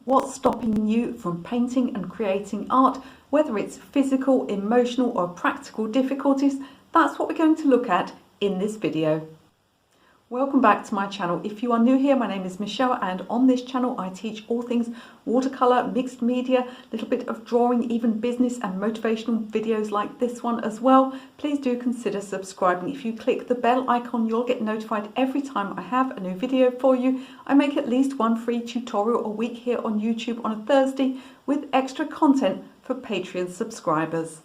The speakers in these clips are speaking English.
What's stopping you from painting and creating art, whether it's physical, emotional or practical difficulties? That's what we're going to look at in this video. Welcome back to my channel. If you are new here, my name is Michelle, and on this channel I teach all things watercolour, mixed media, a little bit of drawing, even business and motivational videos like this one as well. Please do consider subscribing. If you click the bell icon, you'll get notified every time I have a new video for you. I make at least one free tutorial a week here on YouTube on a Thursday with extra content for Patreon subscribers.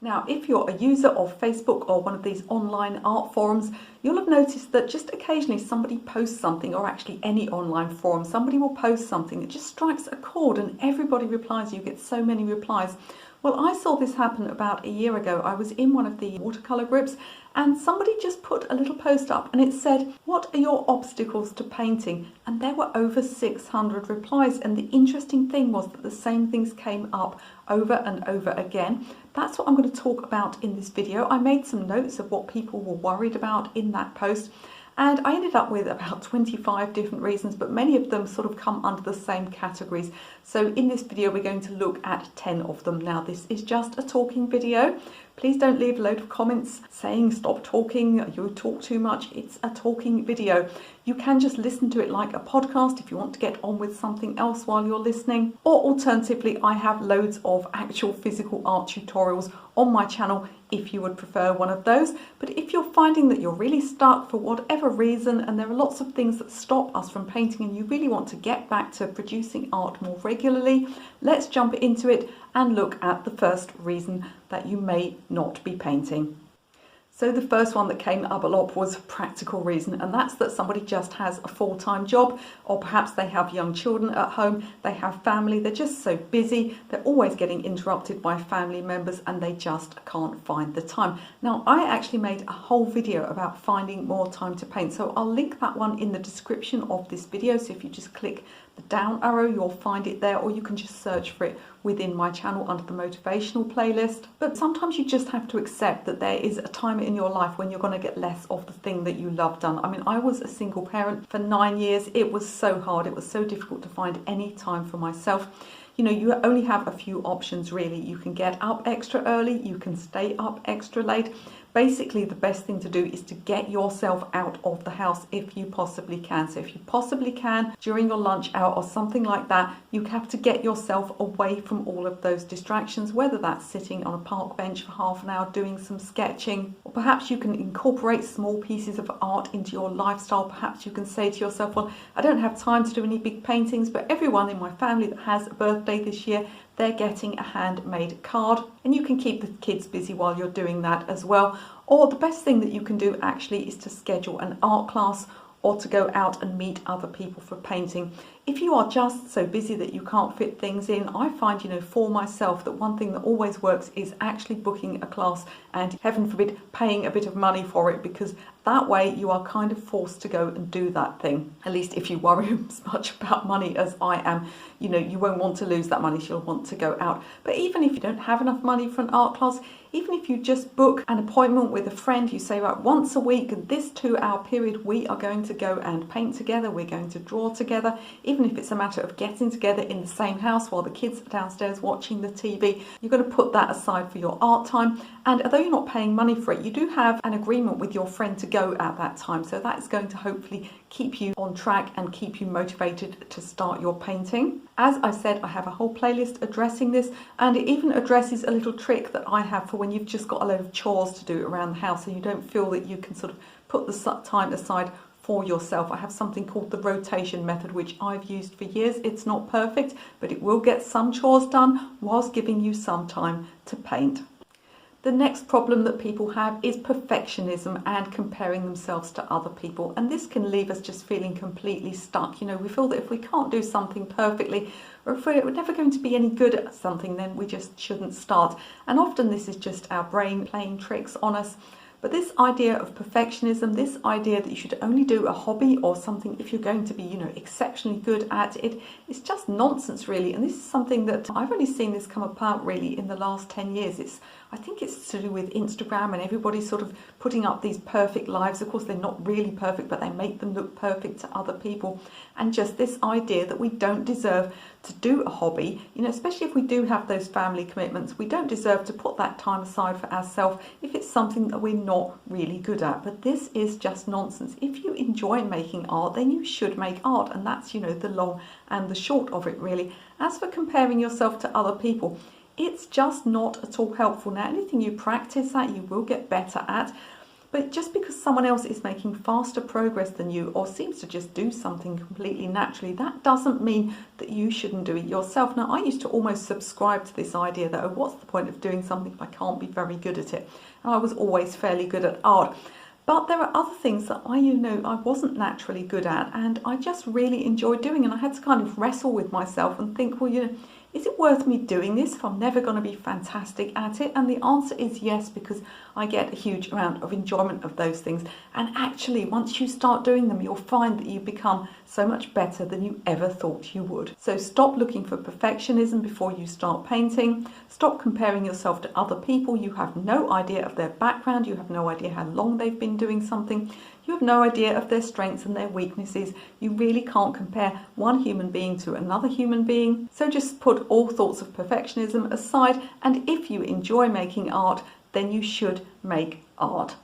Now, if you're a user of Facebook or one of these online art forums, you'll have noticed that just occasionally somebody posts something, or actually any online forum, somebody will post something that just strikes a chord and everybody replies. You get so many replies. Well, I saw this happen about a year ago. I was in one of the watercolour groups and somebody just put a little post up and it said, "What are your obstacles to painting?" And there were over 600 replies. And the interesting thing was that the same things came up over and over again. That's what I'm going to talk about in this video. I made some notes of what people were worried about in that post, and I ended up with about 25 different reasons, but many of them sort of come under the same categories. So in this video, we're going to look at 10 of them. Now, this is just a talking video. Please don't leave a load of comments saying stop talking, you talk too much. It's a talking video. You can just listen to it like a podcast if you want to get on with something else while you're listening. Or alternatively, I have loads of actual physical art tutorials on my channel if you would prefer one of those. But if you're finding that you're really stuck for whatever reason, and there are lots of things that stop us from painting, and you really want to get back to producing art more regularly, let's jump into it and look at the first reason that you may not be painting. So the first one that came up a lot was practical reason, and that's that somebody just has a full-time job, or perhaps they have young children at home, they have family, they're just so busy, they're always getting interrupted by family members and they just can't find the time. Now, I actually made a whole video about finding more time to paint, so I'll link that one in the description of this video. So if you just click the down arrow, you'll find it there, or you can just search for it within my channel under the motivational playlist. But sometimes you just have to accept that there is a time in your life when you're going to get less of the thing that you love done. I mean, I was a single parent for 9 years. It was so hard. It was so difficult to find any time for myself. You know, you only have a few options really. You can get up extra early, you can stay up extra late. Basically, the best thing to do is to get yourself out of the house if you possibly can. So if you possibly can, during your lunch hour or something like that, you have to get yourself away from all of those distractions, whether that's sitting on a park bench for half an hour doing some sketching, or perhaps you can incorporate small pieces of art into your lifestyle. Perhaps you can say to yourself, well, I don't have time to do any big paintings, but everyone in my family that has a birthday this year, they're getting a handmade card, and you can keep the kids busy while you're doing that as well. Or the best thing that you can do actually is to schedule an art class, or to go out and meet other people for painting. If you are just so busy that you can't fit things in, I find, you know, for myself, that one thing that always works is actually booking a class, and heaven forbid paying a bit of money for it, because that way you are kind of forced to go and do that thing. At least if you worry as much about money as I am, you know, you won't want to lose that money, so you'll want to go out. But even if you don't have enough money for an art class, even if you just book an appointment with a friend, you say, right, once a week, this 2-hour period, we are going to go and paint together, we're going to draw together. Even if it's a matter of getting together in the same house while the kids are downstairs watching the TV, you're going to put that aside for your art time. And although you're not paying money for it, you do have an agreement with your friend to go at that time. So that is going to hopefully keep you on track and keep you motivated to start your painting. As I said, I have a whole playlist addressing this, and it even addresses a little trick that I have for when you've just got a load of chores to do around the house and you don't feel that you can sort of put the time aside for yourself. I have something called the rotation method, which I've used for years. It's not perfect, but it will get some chores done whilst giving you some time to paint. The next problem that people have is perfectionism and comparing themselves to other people. And this can leave us just feeling completely stuck. You know, we feel that if we can't do something perfectly, or if we're never going to be any good at something, then we just shouldn't start. And often this is just our brain playing tricks on us. But this idea of perfectionism, this idea that you should only do a hobby or something if you're going to be, exceptionally good at it, it's just nonsense really. And this is something that I've only seen this come about really in the last 10 years. I think it's to do with Instagram and everybody sort of putting up these perfect lives. Of course, they're not really perfect, but they make them look perfect to other people. And just this idea that we don't deserve to do a hobby, especially if we do have those family commitments, we don't deserve to put that time aside for ourselves if it's something that we're not really good at. But this is just nonsense. If you enjoy making art, then you should make art, and that's, the long and the short of it really. As for comparing yourself to other people, it's just not at all helpful. Now, anything you practice at, you will get better at. But just because someone else is making faster progress than you or seems to just do something completely naturally, that doesn't mean that you shouldn't do it yourself. Now, I used to almost subscribe to this idea that, what's the point of doing something if I can't be very good at it? And I was always fairly good at art. But there are other things that I wasn't naturally good at, and I just really enjoyed doing. And I had to kind of wrestle with myself and think, is it worth me doing this if I'm never going to be fantastic at it? And the answer is yes, because I get a huge amount of enjoyment of those things. And actually, once you start doing them, you'll find that you become so much better than you ever thought you would. So stop looking for perfectionism before you start painting. Stop comparing yourself to other people. You have no idea of their background. You have no idea how long they've been doing something. You have no idea of their strengths and their weaknesses. You really can't compare one human being to another human being. So just put all thoughts of perfectionism aside, and if you enjoy making art, then you should make art.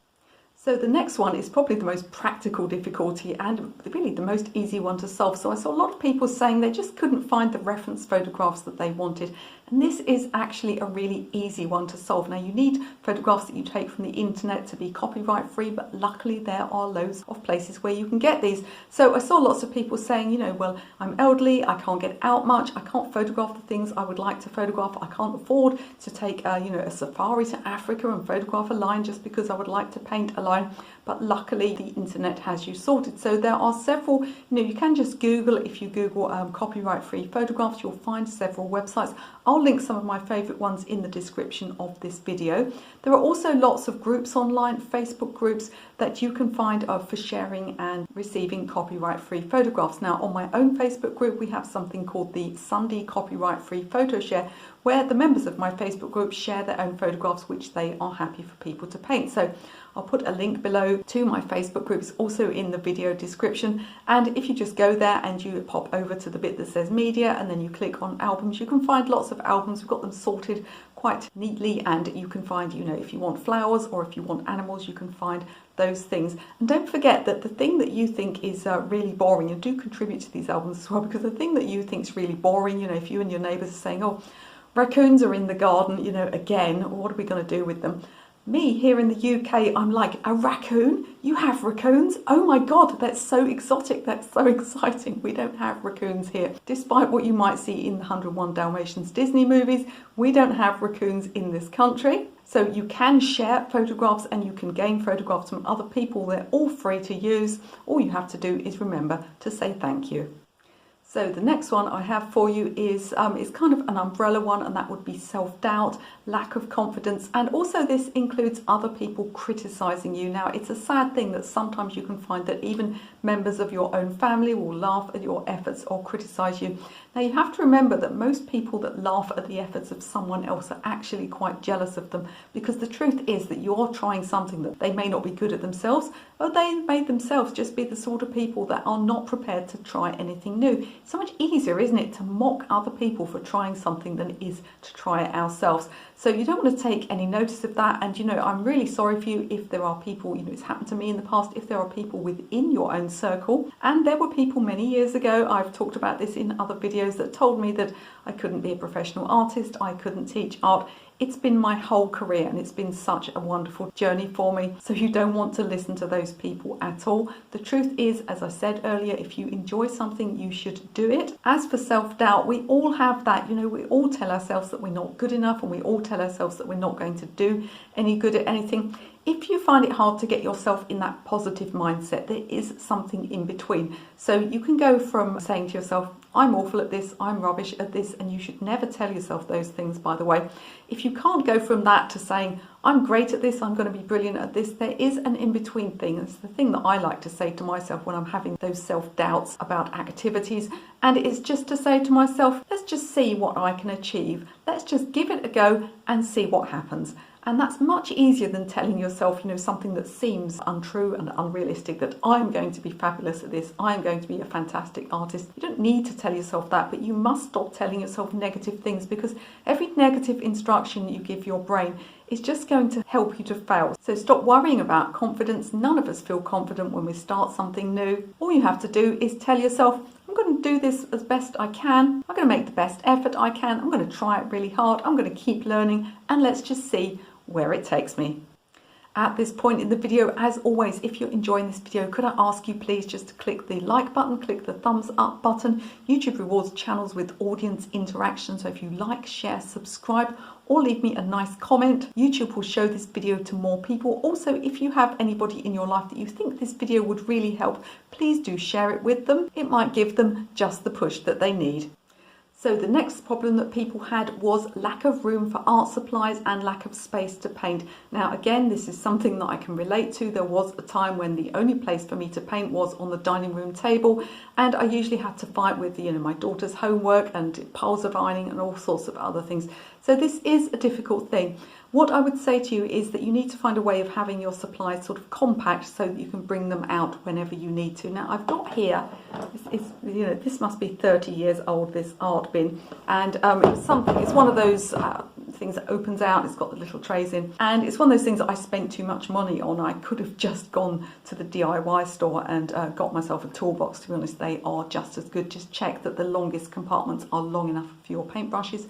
So the next one is probably the most practical difficulty and really the most easy one to solve. So I saw a lot of people saying they just couldn't find the reference photographs that they wanted. And this is actually a really easy one to solve. Now, you need photographs that you take from the internet to be copyright free, but luckily there are loads of places where you can get these. So I saw lots of people saying, well, I'm elderly, I can't get out much, I can't photograph the things I would like to photograph, I can't afford to take a safari to Africa and photograph a line just because I would like to paint a line. But luckily the internet has you sorted. So there are several, you can just Google, if you Google copyright free photographs, you'll find several websites. I'll link some of my favourite ones in the description of this video. There are also lots of groups online, Facebook groups, that you can find for sharing and receiving copyright free photographs. Now, on my own Facebook group, we have something called the Sunday Copyright Free Photo Share, where the members of my Facebook group share their own photographs, which they are happy for people to paint. So I'll put a link below to my Facebook group. It's also in the video description. And if you just go there and you pop over to the bit that says media and then you click on albums, you can find lots of albums. We've got them sorted quite neatly, and you can find, if you want flowers or if you want animals, you can find those things. And don't forget that the thing that you think is really boring, and do contribute to these albums as well, because the thing that you think is really boring, if you and your neighbours are saying, oh, raccoons are in the garden, again, what are we going to do with them? Me, here in the UK, I'm like, a raccoon? You have raccoons? Oh my God, that's so exotic, that's so exciting. We don't have raccoons here. Despite what you might see in the 101 Dalmatians Disney movies, we don't have raccoons in this country. So you can share photographs and you can gain photographs from other people. They're all free to use. All you have to do is remember to say thank you. So the next one I have for you is kind of an umbrella one, and that would be self-doubt, lack of confidence, and also this includes other people criticising you. Now, it's a sad thing that sometimes you can find that even members of your own family will laugh at your efforts or criticise you. Now, you have to remember that most people that laugh at the efforts of someone else are actually quite jealous of them, because the truth is that you're trying something that they may not be good at themselves, or they may themselves just be the sort of people that are not prepared to try anything new. It's so much easier, isn't it, to mock other people for trying something than it is to try it ourselves. So you don't want to take any notice of that. And, I'm really sorry for you if there are people, it's happened to me in the past, if there are people within your own circle. And there were people many years ago, I've talked about this in other videos, that told me that I couldn't be a professional artist, I couldn't teach art. It's been my whole career and it's been such a wonderful journey for me. So you don't want to listen to those people at all. The truth is, as I said earlier, if you enjoy something, you should do it. As for self-doubt, we all have that. We all tell ourselves that we're not good enough, and we all tell ourselves that we're not going to do any good at anything. If you find it hard to get yourself in that positive mindset, there is something in between. So you can go from saying to yourself, I'm awful at this, I'm rubbish at this, and you should never tell yourself those things, by the way. If you can't go from that to saying, I'm great at this, I'm going to be brilliant at this, there is an in-between thing. It's the thing that I like to say to myself when I'm having those self-doubts about activities, and it's just to say to myself, let's just see what I can achieve. Let's just give it a go and see what happens. And that's much easier than telling yourself, something that seems untrue and unrealistic, that I'm going to be fabulous at this, I'm going to be a fantastic artist. You don't need to tell yourself that, but you must stop telling yourself negative things, because every negative instruction you give your brain is just going to help you to fail. So stop worrying about confidence. None of us feel confident when we start something new. All you have to do is tell yourself, I'm going to do this as best I can. I'm going to make the best effort I can. I'm going to try it really hard. I'm going to keep learning, and let's just see where it takes me. At this point in the video, as always, if you're enjoying this video, could I ask you please just to click the like button, click the thumbs up button. YouTube rewards channels with audience interaction, so if you like, share, subscribe, or leave me a nice comment, YouTube will show this video to more people. Also, if you have anybody in your life that you think this video would really help, please do share it with them. It might give them just the push that they need. So the next problem that people had was lack of room for art supplies and lack of space to paint. Now again, this is something that I can relate to. There was a time when the only place for me to paint was on the dining room table, and I usually had to fight with my daughter's homework and piles of ironing and all sorts of other things. So this is a difficult thing. What I would say to you is that you need to find a way of having your supplies sort of compact so that you can bring them out whenever you need to. Now I've got here, this must be 30 years old, this art bin, and it's one of those things that opens out, it's got the little trays in, and it's one of those things that I spent too much money on. I could have just gone to the DIY store and got myself a toolbox. To be honest, they are just as good. Just check that the longest compartments are long enough for your paintbrushes.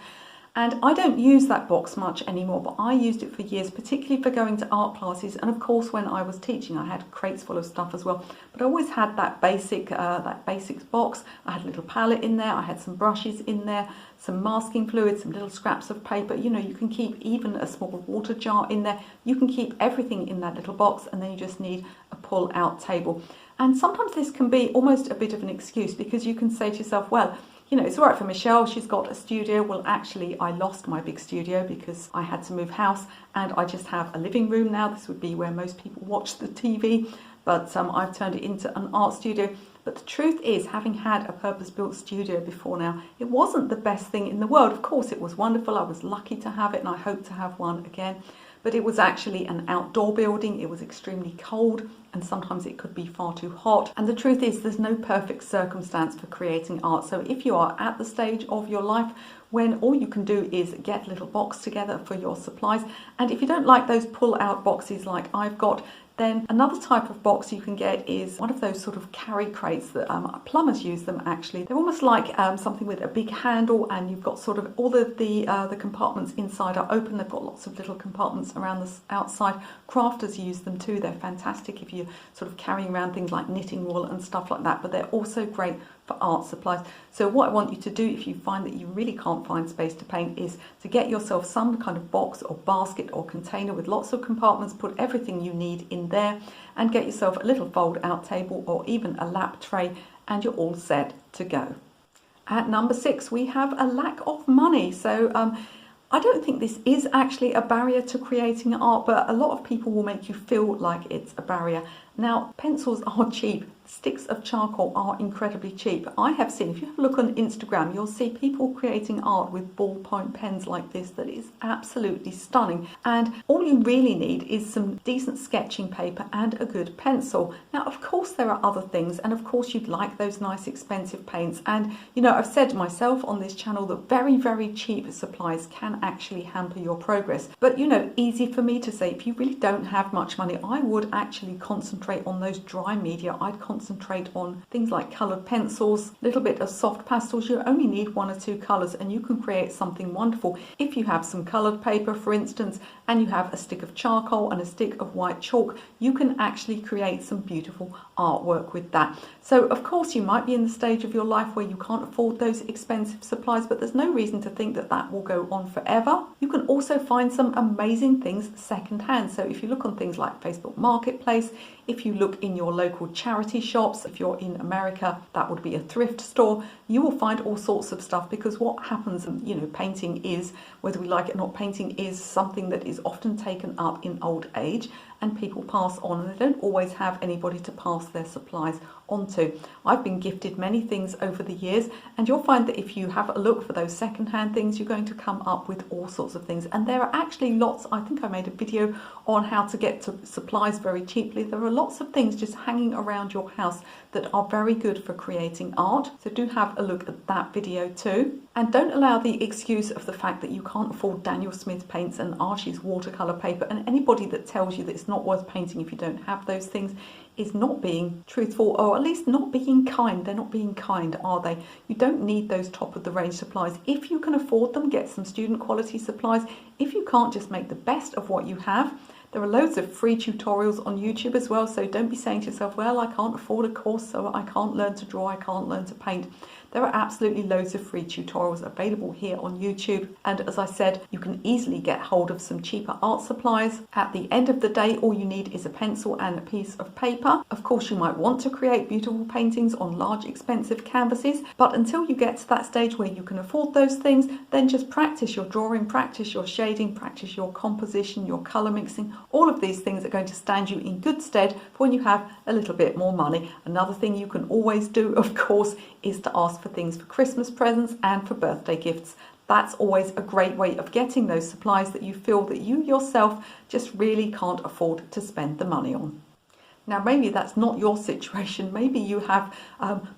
And I don't use that box much anymore, but I used it for years, particularly for going to art classes. And of course, when I was teaching, I had crates full of stuff as well. But I always had that basics box. I had a little palette in there. I had some brushes in there, some masking fluid, some little scraps of paper. You can keep even a small water jar in there. You can keep everything in that little box, and then you just need a pull-out table. And sometimes this can be almost a bit of an excuse, because you can say to yourself, well, it's all right for Michelle, she's got a studio. Well, actually, I lost my big studio because I had to move house, and I just have a living room now. This would be where most people watch the TV, but I've turned it into an art studio. But the truth is, having had a purpose-built studio before now, it wasn't the best thing in the world. Of course, it was wonderful. I was lucky to have it, and I hope to have one again. But it was actually an outdoor building. It was extremely cold, and sometimes it could be far too hot. And the truth is, there's no perfect circumstance for creating art. So if you are at the stage of your life when all you can do is get a little box together for your supplies, and if you don't like those pull-out boxes like I've got, then another type of box you can get is one of those sort of carry crates that plumbers use them actually. They're almost like something with a big handle, and you've got sort of all the compartments inside are open. They've got lots of little compartments around the outside. Crafters use them too. They're fantastic if you're sort of carrying around things like knitting wool and stuff like that, but they're also great for art supplies. So what I want you to do, if you find that you really can't find space to paint, is to get yourself some kind of box or basket or container with lots of compartments, put everything you need in there, and get yourself a little fold out table or even a lap tray, and you're all set to go. At number 6, we have a lack of money. So I don't think this is actually a barrier to creating art, but a lot of people will make you feel like it's a barrier. Now, pencils are cheap. Sticks of charcoal are incredibly cheap. I have seen, if you have a look on Instagram, you'll see people creating art with ballpoint pens like this that is absolutely stunning. And all you really need is some decent sketching paper and a good pencil. Now, of course, there are other things, and of course, you'd like those nice expensive paints. And, I've said myself on this channel that very, very cheap supplies can actually hamper your progress. But, easy for me to say, if you really don't have much money, I would actually concentrate on those dry media. I'd concentrate on things like coloured pencils, a little bit of soft pastels. You only need 1 or 2 colours, and you can create something wonderful. If you have some coloured paper, for instance, and you have a stick of charcoal and a stick of white chalk, you can actually create some beautiful artwork with that. So of course you might be in the stage of your life where you can't afford those expensive supplies, but there's no reason to think that that will go on forever. You can also find some amazing things secondhand. So if you look on things like Facebook Marketplace, if you look in your local charity shops. If you're in America, that would be a thrift store. You will find all sorts of stuff, because what happens, painting is, whether we like it or not, painting is something that is often taken up in old age and people pass on, and they don't always have anybody to pass their supplies onto. I've been gifted many things over the years, and you'll find that if you have a look for those second-hand things, you're going to come up with all sorts of things. And there are actually lots. I think I made a video on how to get to supplies very cheaply. There are lots of things just hanging around your house that are very good for creating art, so do have a look at that video too. And don't allow the excuse of the fact that you can't afford Daniel Smith paints and Archie's watercolour paper, and anybody that tells you that it's not worth painting if you don't have those things is not being truthful, or at least not being kind. They're not being kind, are they? You don't need those top of the range supplies. If you can afford them, get some student quality supplies. If you can't, just make the best of what you have. There are loads of free tutorials on YouTube as well, so don't be saying to yourself, well, I can't afford a course, so I can't learn to draw, I can't learn to paint. There are absolutely loads of free tutorials available here on YouTube. And as I said, you can easily get hold of some cheaper art supplies. At the end of the day, all you need is a pencil and a piece of paper. Of course, you might want to create beautiful paintings on large, expensive canvases, but until you get to that stage where you can afford those things, then just practice your drawing, practice your shading, practice your composition, your colour mixing. All of these things are going to stand you in good stead for when you have a little bit more money. Another thing you can always do, of course, is to ask for things for Christmas presents and for birthday gifts. That's always a great way of getting those supplies that you feel that you yourself just really can't afford to spend the money on. Now, maybe that's not your situation. Maybe you have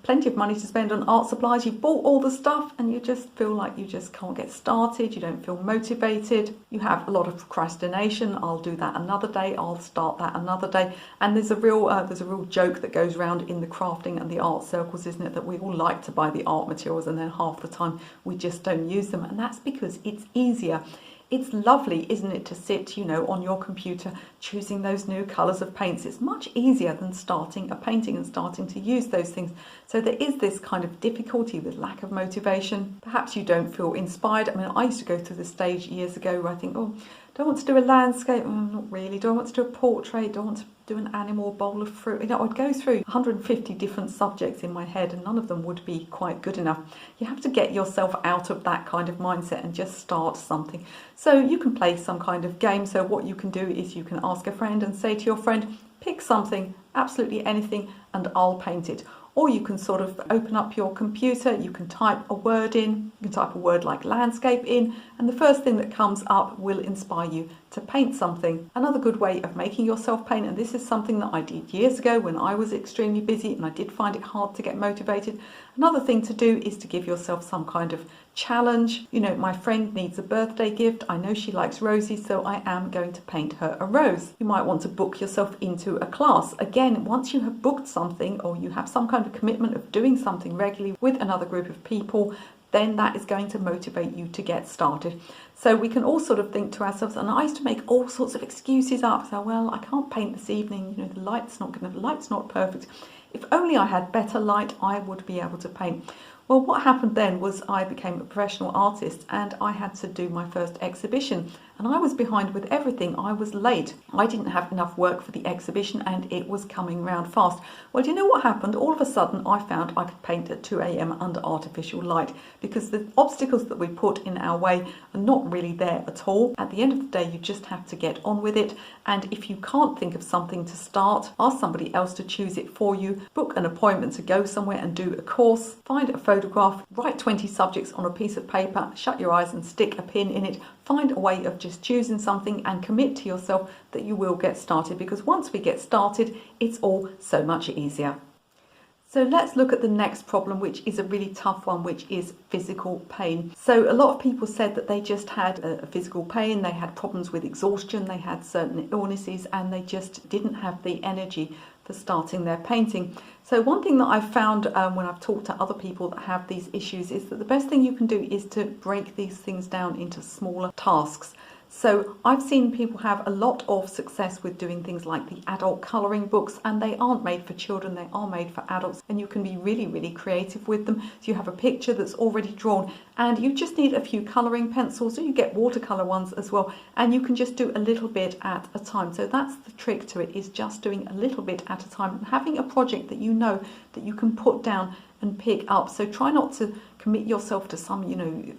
plenty of money to spend on art supplies. You've bought all the stuff and you just feel like you just can't get started. You don't feel motivated. You have a lot of procrastination. I'll do that another day. I'll start that another day. And there's a real joke that goes around in the crafting and the art circles, isn't it? That we all like to buy the art materials and then half the time we just don't use them. And that's because it's easier. It's lovely, isn't it, to sit, on your computer choosing those new colours of paints. It's much easier than starting a painting and starting to use those things. So there is this kind of difficulty with lack of motivation. Perhaps you don't feel inspired. I mean, I used to go through the stage years ago where I think, do I want to do a landscape? Not really. Do I want to do a portrait? Do I want to do an animal, bowl of fruit? I'd go through 150 different subjects in my head and none of them would be quite good enough. You have to get yourself out of that kind of mindset and just start something. So you can play some kind of game. So what you can do is you can ask a friend and say to your friend, pick something, absolutely anything, and I'll paint it. Or you can sort of open up your computer, you can type a word in, you can type a word like landscape in, and the first thing that comes up will inspire you to paint something. Another good way of making yourself paint, and this is something that I did years ago when I was extremely busy and I did find it hard to get motivated. Another thing to do is to give yourself some kind of challenge. My friend needs a birthday gift. I know she likes roses, so I am going to paint her a rose. You might want to book yourself into a class. Again, once you have booked something or you have some kind of commitment of doing something regularly with another group of people, then that is going to motivate you to get started. So we can all sort of think to ourselves, and I used to make all sorts of excuses up. So, well, I can't paint this evening. The light's not perfect. If only I had better light, I would be able to paint. Well, what happened then was I became a professional artist and I had to do my first exhibition and I was behind with everything. I was late. I didn't have enough work for the exhibition and it was coming round fast. Well, do you know what happened? All of a sudden I found I could paint at 2 a.m. under artificial light because the obstacles that we put in our way are not really there at all. At the end of the day, you just have to get on with it. And if you can't think of something to start, ask somebody else to choose it for you. Book an appointment to go somewhere and do a course. Find a photograph, write 20 subjects on a piece of paper, shut your eyes and stick a pin in it. Find a way of just choosing something and commit to yourself that you will get started, because once we get started, it's all so much easier. So let's look at the next problem, which is a really tough one, which is physical pain. So a lot of people said that they just had a physical pain, they had problems with exhaustion, they had certain illnesses, and they just didn't have the energy for starting their painting. So one thing that I've found when I've talked to other people that have these issues is that the best thing you can do is to break these things down into smaller tasks. So I've seen people have a lot of success with doing things like the adult colouring books, and they aren't made for children, they are made for adults, and you can be really, really creative with them. So you have a picture that's already drawn and you just need a few colouring pencils, or you get watercolour ones as well, and you can just do a little bit at a time. So that's the trick to it, is just doing a little bit at a time and having a project that you know that you can put down and pick up. So try not to commit yourself to some,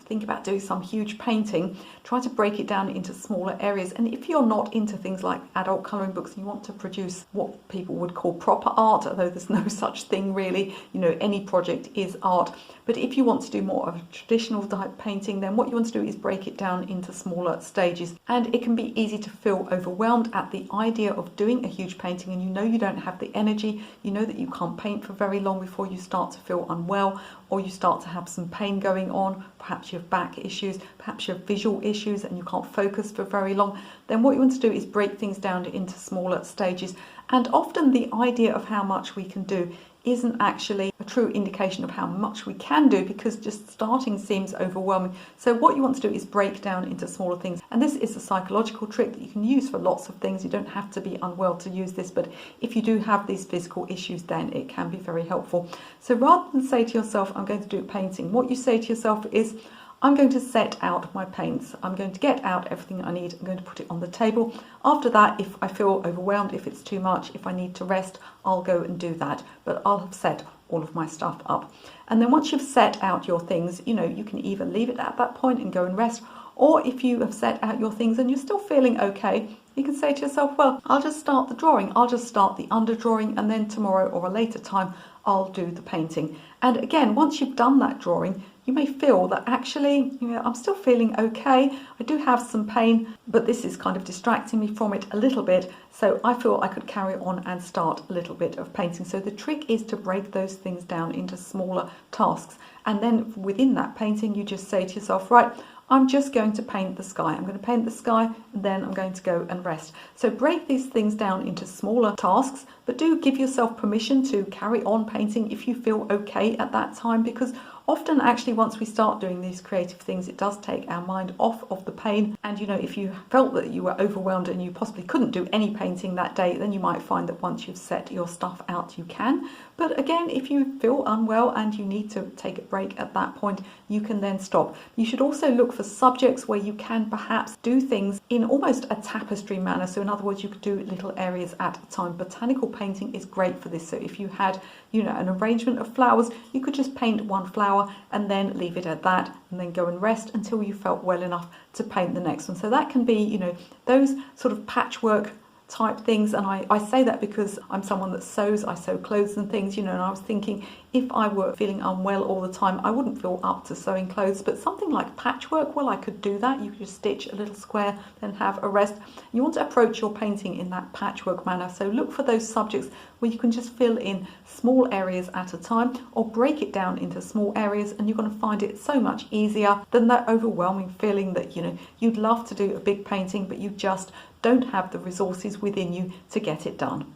think about doing some huge painting. Try to break it down into smaller areas. And if you're not into things like adult colouring books and you want to produce what people would call proper art, although there's no such thing really, any project is art. But if you want to do more of a traditional type painting, then what you want to do is break it down into smaller stages. And it can be easy to feel overwhelmed at the idea of doing a huge painting, and you don't have the energy, you know that you can't paint for very long before you start to feel unwell, or you start to have some pain going on. Perhaps you have back issues, perhaps you have visual issues and you can't focus for very long. Then what you want to do is break things down into smaller stages. And often the idea of how much we can do isn't actually a true indication of how much we can do, because just starting seems overwhelming. So what you want to do is break down into smaller things. And this is a psychological trick that you can use for lots of things. You don't have to be unwell to use this, but if you do have these physical issues, then it can be very helpful. So rather than say to yourself, I'm going to do a painting, what you say to yourself is, I'm going to set out my paints. I'm going to get out everything I need. I'm going to put it on the table. After that, if I feel overwhelmed, if it's too much, if I need to rest, I'll go and do that. But I'll have set all of my stuff up. And then once you've set out your things, you can either leave it at that point and go and rest, or if you have set out your things and you're still feeling okay, you can say to yourself, well, I'll just start the drawing. I'll just start the underdrawing, and then tomorrow or a later time, I'll do the painting. And again, once you've done that drawing, you may feel that actually, I'm still feeling okay. I do have some pain, but this is kind of distracting me from it a little bit. So I feel I could carry on and start a little bit of painting. So the trick is to break those things down into smaller tasks. And then within that painting, you just say to yourself, right, I'm just going to paint the sky. I'm going to paint the sky, and then I'm going to go and rest. So break these things down into smaller tasks, but do give yourself permission to carry on painting if you feel okay at that time, because often actually once we start doing these creative things, it does take our mind off of the pain. And if you felt that you were overwhelmed and you possibly couldn't do any painting that day, then you might find that once you've set your stuff out, you can. But again, if you feel unwell and you need to take a break at that point, you can then stop. You should also look for subjects where you can perhaps do things in almost a tapestry manner. So in other words, you could do little areas at a time. Botanical painting is great for this. So if you had, an arrangement of flowers, you could just paint one flower and then leave it at that, and then go and rest until you felt well enough to paint the next one. So that can be, those sort of patchwork type things. And I say that because I'm someone that sews, I sew clothes and things, and I was thinking, if I were feeling unwell all the time, I wouldn't feel up to sewing clothes. But something like patchwork, well, I could do that. You could just stitch a little square, then have a rest. You want to approach your painting in that patchwork manner. So look for those subjects where you can just fill in small areas at a time, or break it down into small areas, and you're going to find it so much easier than that overwhelming feeling that, you'd love to do a big painting, but you just don't have the resources within you to get it done.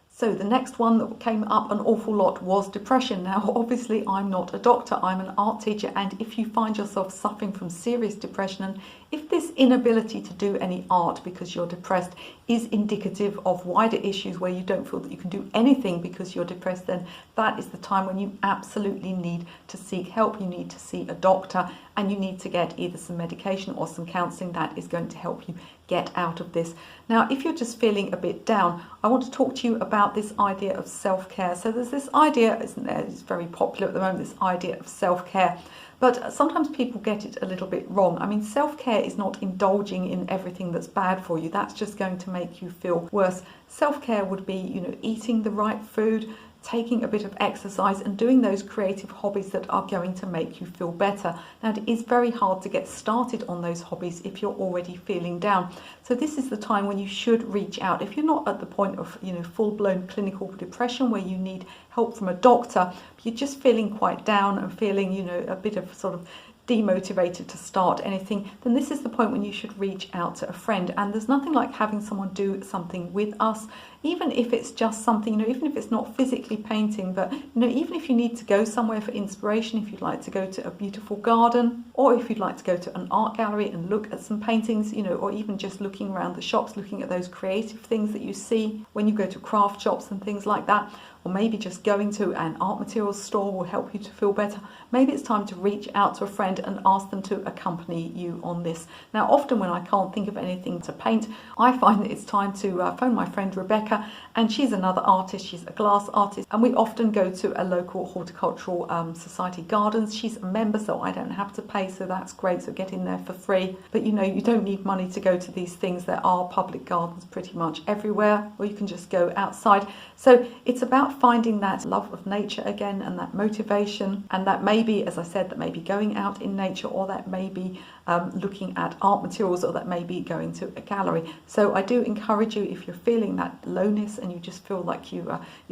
So the next one that came up an awful lot was depression. Now, obviously, I'm not a doctor, I'm an art teacher, and if you find yourself suffering from serious depression, and if this inability to do any art because you're depressed is indicative of wider issues where you don't feel that you can do anything because you're depressed, then that is the time when you absolutely need to seek help. You need to see a doctor, and you need to get either some medication or some counselling that is going to help you get out of this. Now, if you're just feeling a bit down, I want to talk to you about this idea of self-care. So there's this idea, isn't there, it's very popular at the moment, this idea of self-care. But sometimes people get it a little bit wrong. I mean, self-care is not indulging in everything that's bad for you. That's just going to make you feel worse. Self-care would be, eating the right food, taking a bit of exercise, and doing those creative hobbies that are going to make you feel better. Now, it is very hard to get started on those hobbies if you're already feeling down. So this is the time when you should reach out. If you're not at the point of, full-blown clinical depression where you need help from a doctor, but you're just feeling quite down and feeling, a bit of sort of demotivated to start anything, then this is the point when you should reach out to a friend. And there's nothing like having someone do something with us, even if it's just something, even if it's not physically painting, but even if you need to go somewhere for inspiration, if you'd like to go to a beautiful garden, or if you'd like to go to an art gallery and look at some paintings, or even just looking around the shops, looking at those creative things that you see when you go to craft shops and things like that, or maybe just going to an art materials store will help you to feel better. Maybe it's time to reach out to a friend and ask them to accompany you on this. Now, often when I can't think of anything to paint, I find that it's time to phone my friend Rebecca, and she's another artist. She's a glass artist, and we often go to a local horticultural society gardens. She's a member, so I don't have to pay, so that's great. So get in there for free. But you don't need money to go to these things. There are public gardens pretty much everywhere, or you can just go outside. So it's about finding that love of nature again, and that motivation, and that maybe, as I said, that may be going out in nature, or that may be looking at art materials, or that may be going to a gallery. So I do encourage you, if you're feeling that lowness and you just feel like you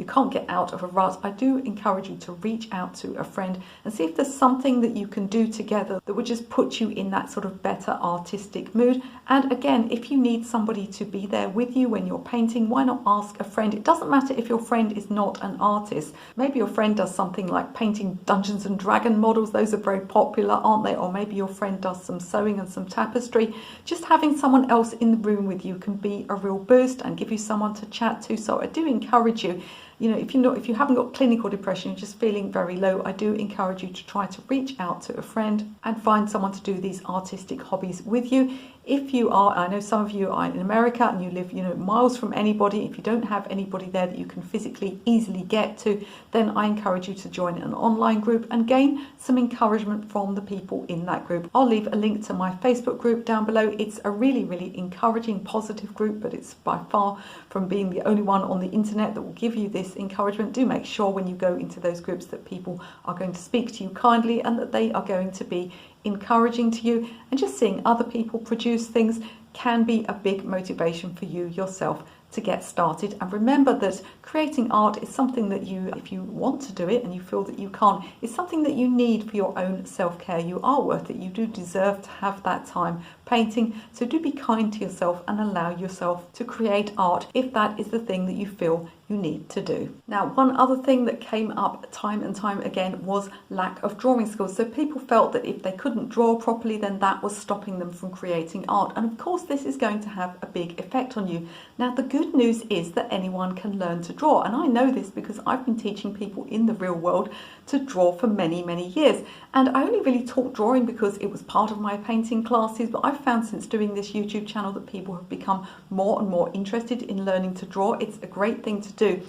can't get out of a rut, I do encourage you to reach out to a friend and see if there's something that you can do together that would just put you in that sort of better artistic mood. And again, if you need somebody to be there with you when you're painting, why not ask a friend? It doesn't matter if your friend is not an artist. Maybe your friend does something like painting Dungeons and Dragon models. Those are very popular, aren't they? Or maybe your friend does some sewing and some tapestry. Just having someone else in the room with you can be a real boost and give you someone to chat to. So I do encourage you, if you haven't got clinical depression, you're just feeling very low, I do encourage you to try to reach out to a friend and find someone to do these artistic hobbies with you. If you are, I know some of you are in America and you live, miles from anybody. If you don't have anybody there that you can physically easily get to, then I encourage you to join an online group and gain some encouragement from the people in that group. I'll leave a link to my Facebook group down below. It's a really, really encouraging, positive group, but it's by far from being the only one on the internet that will give you this encouragement. Do make sure when you go into those groups that people are going to speak to you kindly and that they are going to be encouraging to you. And just seeing other people produce things can be a big motivation for you yourself to get started. And remember that creating art is something that if you want to do it and you feel that you can't, it's something that you need for your own self-care. You are worth it. You do deserve to have that time painting. So do be kind to yourself and allow yourself to create art if that is the thing that you feel you need to do. Now, one other thing that came up time and time again was lack of drawing skills. So people felt that if they couldn't draw properly, then that was stopping them from creating art. And of course, this is going to have a big effect on you. Now, the good news is that anyone can learn to draw. And I know this because I've been teaching people in the real world to draw for many, many years. And I only really taught drawing because it was part of my painting classes, but I've found since doing this YouTube channel that people have become more and more interested in learning to draw. It's a great thing to do.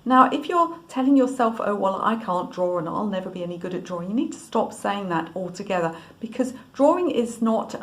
Now, if you're telling yourself, oh, well, I can't draw and I'll never be any good at drawing, you need to stop saying that altogether, because drawing is not,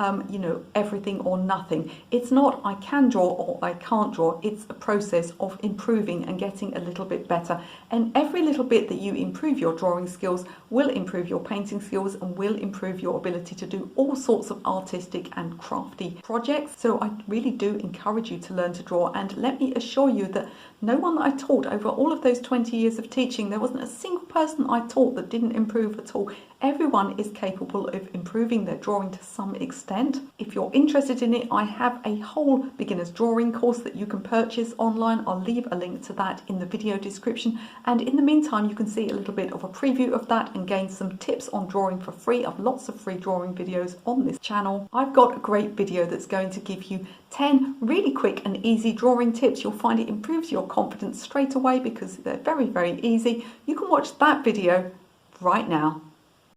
everything or nothing. It's not I can draw or I can't draw. It's a process of improving and getting a little bit better. And every little bit that you improve your drawing skills will improve your painting skills and will improve your ability to do all sorts of artistic and crafty projects. So I really do encourage you to learn to draw. And let me assure you that no one that I taught over all of those 20 years of teaching, there wasn't a single person I taught that didn't improve at all. Everyone is capable of improving their drawing to some extent. If you're interested in it, I have a whole beginner's drawing course that you can purchase online. I'll leave a link to that in the video description. And in the meantime, you can see a little bit of a preview of that and gain some tips on drawing for free. I've lots of free drawing videos on this channel. I've got a great video that's going to give you 10 really quick and easy drawing tips. You'll find it improves your confidence straight away because they're very, very easy. You can watch that video right now.